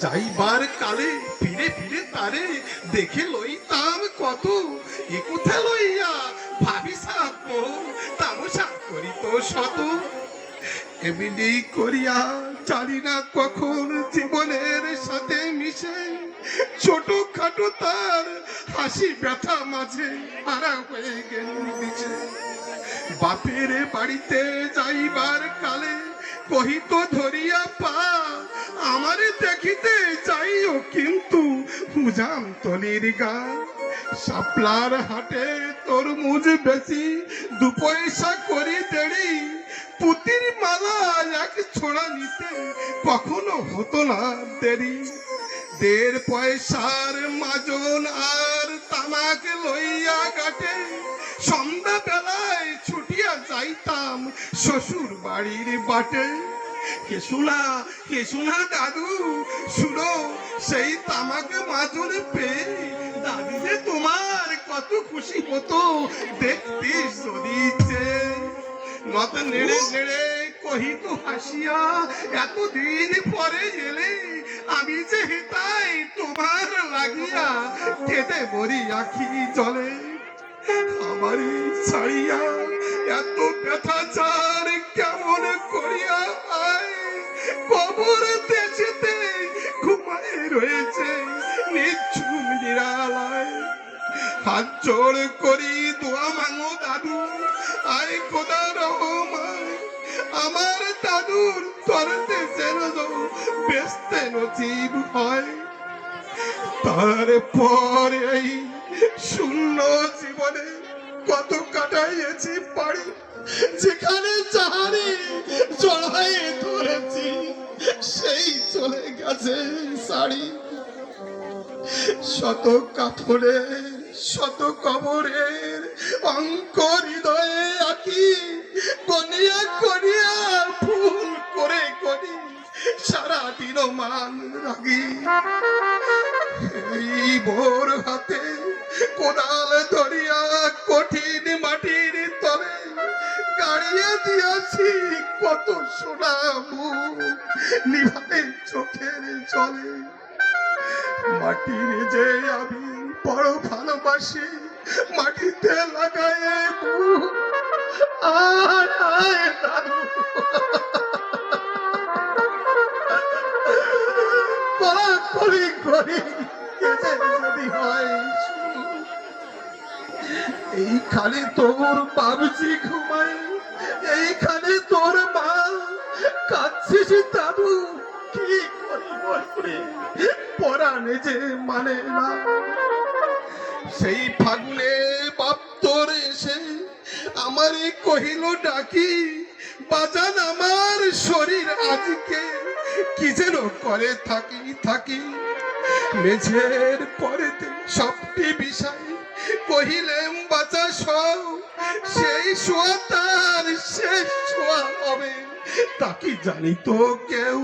যাইবার কালে ফিরে ফিরে তারে দেখে লইতাম কত, এ কোথা লইয়া ভাবি সাপ তামসা করিত শত। এমনি করিয়া জানি না কখন জীবনের সাথে মিশে ছোট খাটো তার হাসি ব্যথা মাঝে হারা হয়ে গেল দিছে। বাপের বাড়িতে যাইবার কালে কহিত ধরিয়া পা, আমারে দেখিতে চাইও কিন্তু হুজাম তলির গা। শাপলার হাটে তরমুজ বেশি 2 পয়সা করি দেরি, পুতির মালা এক ছোড়া নিতে কখনো হতো না দেরি। 1.5 পয়সার মাজন আর তামাক লইয়া গাটে সন্ধ্যা বেলায় ছুটিয়া যাইতাম শ্বশুর বাড়ির বাটে। হেসুনা দাদু শুনো, সেই তামাক মাজন পেয়ে দাদি যে তোমার কত খুশি হতো দেখতিস যদি চেয়ে। নত নেড়ে নেড়ে কহিত হাসিয়া, এতদিন পরে এলে আমি যে হেতাই তোমার লাগিয়া কেঁদে মরি আখি জলে। আমারে ছাড়িয়া এত ব্যথা চার কেমন করিয়া আয়, কবর দেশেতে ঘুমায় রয়েছে নিঝুম নিরালায়। হাত জোড় করি দোয়া মাঙো দাদু, আয় খোদা রহমান আমার দাদুর তরতে যেন বেস্তে নসিব হয়। তারপর এই শূন্য জীবনে কত কাটাইয়েছি পারি, যেখানে যাহারে জড়াই ধরেছি সেই চলে গেছে শাড়ি। শত কাপড়ের শত কবরের অঙ্ক হৃদয়ে আঁকি, কনিয়া কনিয়া ফুল করে করি সারাদিন মান রাগি। এই ভোর হাতে কোদাল ধরিয়া কঠিন মাটির তলে গাড়িয়ে দিয়েছি কত সোনা মুখ নিভাে চোখের জলে। মাটির যে আমি বড় ভালোবাসি, মাটিতে লাগায় আয় আয় দাদু করি করি যদি হয়। এইখানে তোর বাবুজি ঘুমায়, এইখানে তোর মা কাঁদছিস দাদু, কি করি পরাণে যে মানে না। সেই ফাগুনে বাপ তোর এসে আমারে কহিল ডাকি, বাজান আমার শরীর আজকে কি যেন করে থাকি থাকি। মেঝের পরেতে সবটি বিষয় কহিলেম বাঁচা সব, সেই শোয়া তার শেষ শোয়া হবে তা কি জানি তো কেউ।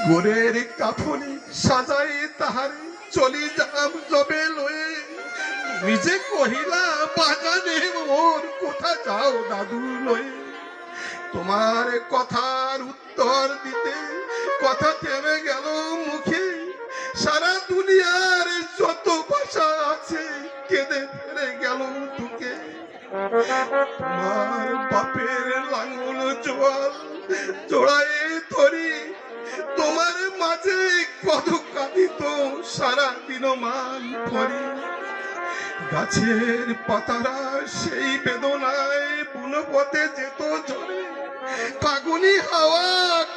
গোরের কাফনি সাজাই তাহারে চলি যাম জবে লয়ে, নিজে কহিলা বাজানে মোর কোথা যাও দাদু লয়ে। তোমার কথার উত্তর দিতে কথা থেমে গেল মুখে, সারা দুনিয়ার যত ভাষা আছে কেঁদে ফেলে গেল দুকে। তোমার বাপের লাঙ্গল জোয়াল জোড়ায়ে ধরি, তোমার মাঝে কত কাঁদিত সারা দিন মান করি। গাছের পাতারা সেই বেদনায় বুনো পথে যেত ঝরে, ফাগুনি হাওয়া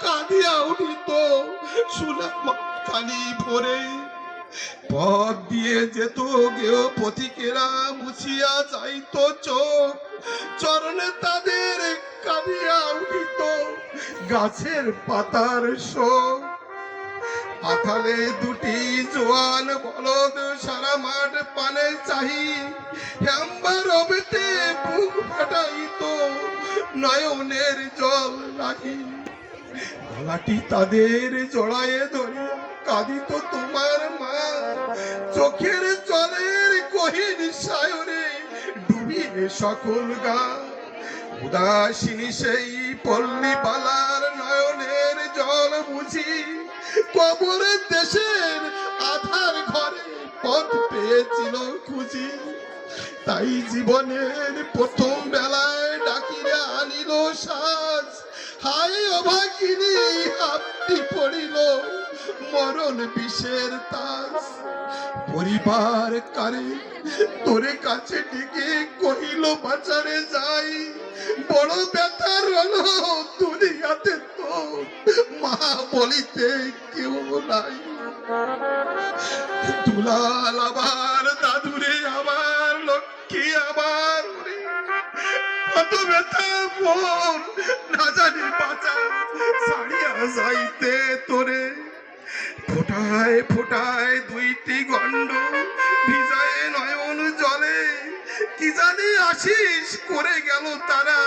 কাঁদিয়া উঠিত সুলাম কালি ভরে। পথ দিয়ে যেত গেও পথিকেরা মুছিয়া যাইত চোখ, চরণে তাদের কাঁদিয়া উঠিত গাছের পাতার শোক। আথালে দুটি জোয়ান বলদ সারা মাঠ পানে চাহি, হেম্বা রবেতে বুক ফাটাইত নয়নের জল রাখি। গলাটি তাদের জড়ায়ে ধরে কাঁদিত তোমার মা, চোখের জলের গহীন সায়রে ডুবিয়ে সকল গা। উদাসিনী সেই পল্লী বালার নয়নের জল বুঝি কবরের দেশের আধার ঘরে পথ পেয়েছিল খুঁজি। তাই জীবনের প্রথম বেলায় ডাকিরে আনিল সাজ, হায় অভাগিনী আপনি পড়িল মরণ বিষের তাজ। পরিবার কারে তোরে কাছে ডেকে কহিল বাজারে যাই, বড় ব্যথার হলো দুনিয়াতে তো মা বলিতে কেউ নাই। দুলাল আমার দাদুরে আমার লক্ষ্মী আমার কত ব্যথা মোর না জানি বাঁচা ছাড়িয়া যাইতে তোরে। ফোটায় ফোটায় দুইটি গন্ড ভিজায় নয়ন জলে, কি জানি আশিস করে গেল তারা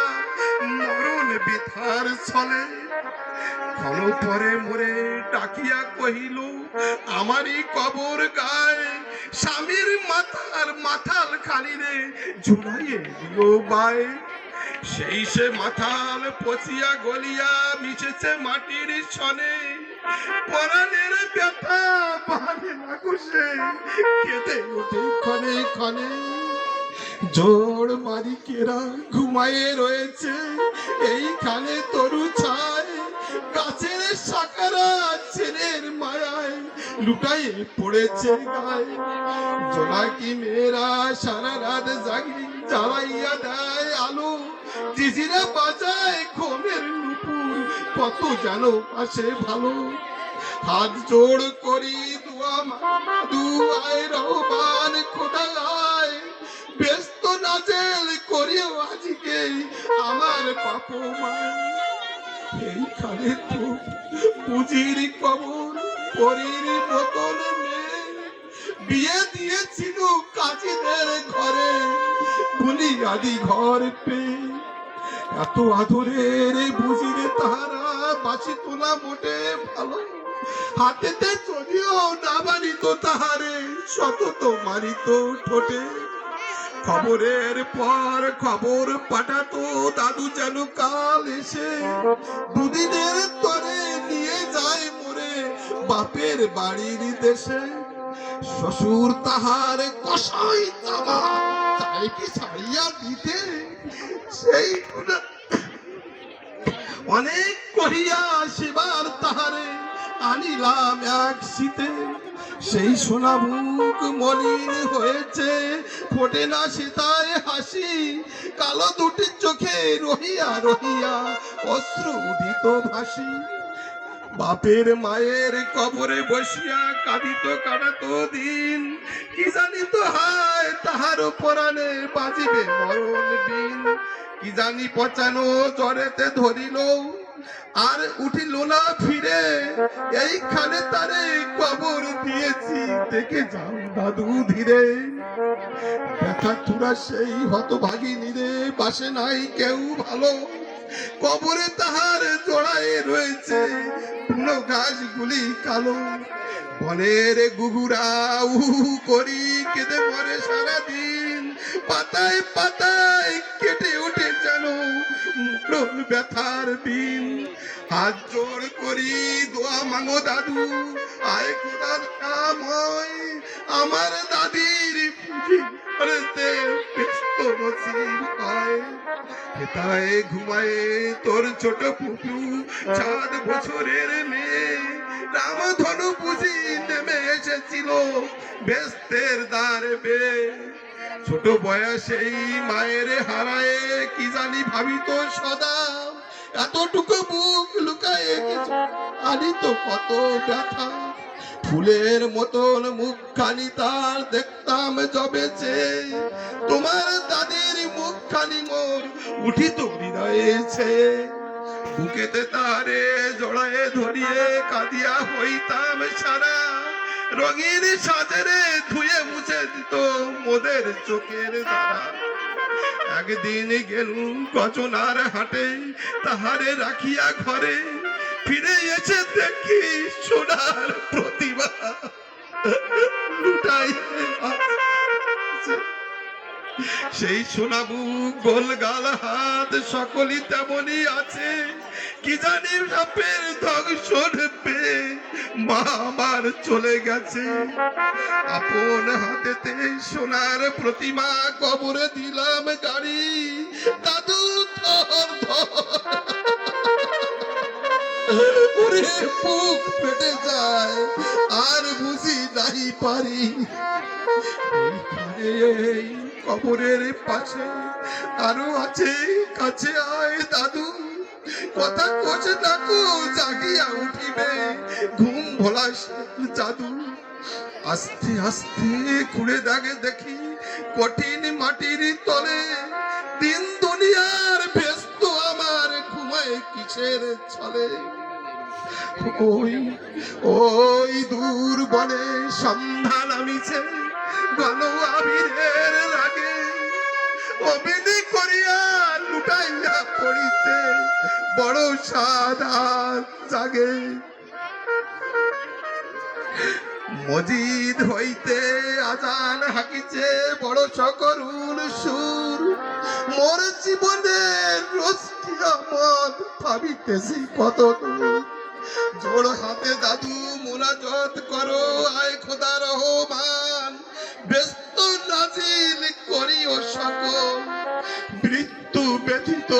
মরণ বিধার ছলে। ক্ষণ পরে মোরে ডাকিয়া কহিল আমারই কবর গায়ে, স্বামীর মাথার মাথাল খালি রে ঝুলাইয়ে দিও বায়ে। সেই সে মাথাল পচিয়া গলিয়া মিশেছে মাটির ছনে, পরাণের ব্যথা বাড়ে না কুশে কেঁদে ওঠে ক্ষণে ক্ষণে। জোর মালিকেরা ঘুমায়ে রয়েছে এইখানে তরু ছায়, গাছের শাখারা ছেলের মায়ায় লুটায়ে পড়েছে গায়ে। জোনাকি মেয়েরা সারা রাত জাগি জ্বালাইয়া দেয় আলো, জিজিরা বাজায় ঘুমের নুপুর কত যেন আসে ভালো। হাত জোড় করি দুয়া দুয়ায় রহমান খোদা আয়, ব্যস্ত নাজেল করিও আজকে আমার পাপ মায়। এইখানে তো পুজির কবর পরীর মতন মেয়ে, বিয়ে দিয়েছিল কাজীদের ঘরে বুনিয়াদি ঘর পেয়ে। এত আদরের বুঝিরে তাহারা বাঁচি তোলা মোটে ভালো, হাতেতে যদিও না মারিত তাহারে সতত মারিত ঠোঁটে। খবরের পর খবর পাঠাতো দাদু যেন কাল এসে, দুদিনের তরে নিয়ে যায় মোরে বাপের বাড়ির দেশে। শ্বশুর তাহার কষাই চামা তাই কি ছাড়িয়া দিতে, সেই অনেক কহিয়া সেবার তাহারে আনিলাম এক শীতে। সেই সোনা মুখ মলিন হয়েছে ফোটে না সীতায় হাসি, কালো দুটি চোখে রহিয়া রহিয়া অশ্রু উঠিত ভাসি। বাপের মায়ের কবরে বসিয়া কাঁদিত কাটাতো দিন, কি জানিত হায় তাহার পরাণে বাজিবে মরণ বিন। কি জানি পচানো জ্বরেতে ধরিল আর উঠিল না ফিরে, এইখানে তারে কবর দিয়েছি দেখে যাও দাদু ধীরে। ব্যথা তুরা সেই হতভাগিনী রে বাসে নাই কেউ ভালো, কবরে তাহার জড়ায় রয়েছে পুরো গাছগুলি কালো। বনের গুগুরা উহু করি কেঁদে মরে সারাদিন, পাতায় পাতায় কেটে ওঠে যেন মরণ ব্যথার দিন। হাত জোড় করি দোয়া মাঙো দাদু আয় খোদার নাময়, আমার দাদির পুঁজি করতে ব্যস্ত নসিব হয়। হেতায় ঘুমায় তোর ছোট পুপু 4 বছরের মেয়ে, রামধনু পুঁজি নেমে এসেছিল বেস্তের দ্বারে বে। ছোট বয়সেই মায়ের হারায় কি জানি ভাবিত সদা, এতটুকু বুক লুকায়ে আনিত কত ব্যথা। ফুলের মতন মুখখানি তার দেখতাম জবেছে, তোমার দাদির মুখখানি মোর উঠিত হৃদয়েছে। বুকেতে তারে জড়ায়ে ধরিয়ে কাঁদিয়া হইতাম সারা, রঙিন সাজেরে ধুয়ে মুছে দিত মোদের চোখের দ্বারা। একদিন গেলুম গজনার হাটে তাহারে রাখিয়া ঘরে, ফিরে এসে দেখি সোনার প্রতিভা লুটাই। সেই সোনাবু গোল গাল হাত সকলই তেমনই আছে, কি জানি সাপের দংশন পে মা আমার চলে গেছে, আপন হাতেতে সোনার প্রতিমা কবরে দিলাম গাড়ি, দাদু ধর ওরে বুক ফেটে যায় আর বুঝি নাই পারি। এই কবরের পাশে আরো আছে, কাছে আয় দাদু, কথা কোচে থাকো, জাগিয়া উঠিবে ঘুম ভোলা জাদু। আস্তে আস্তে ঘুরে দাগে দেখি কঠিন মাটির তলে, দিন দুনিয়ার ব্যস্ত আমার ঘুমায় কিসের ছলে। ওই ওই দূর বনে সন্ধ্যা নামিছে, গণ আবিরের রাগে, অবিনি করিয়া লুটাইয়া পড়িতে বড় সাদা জাগে। মজিদ হইতে আজান হাকিছে বড় সকরুল সুর, মোর জীবনের রোজকিয়ামত ভাবিতেছি কত দূর। জোড় হাতে দাদু মোনাজত করো, আয় খোদা রহমান, ব্যস্ত নাজিল করিও সকল, মৃত্যু ব্যতীত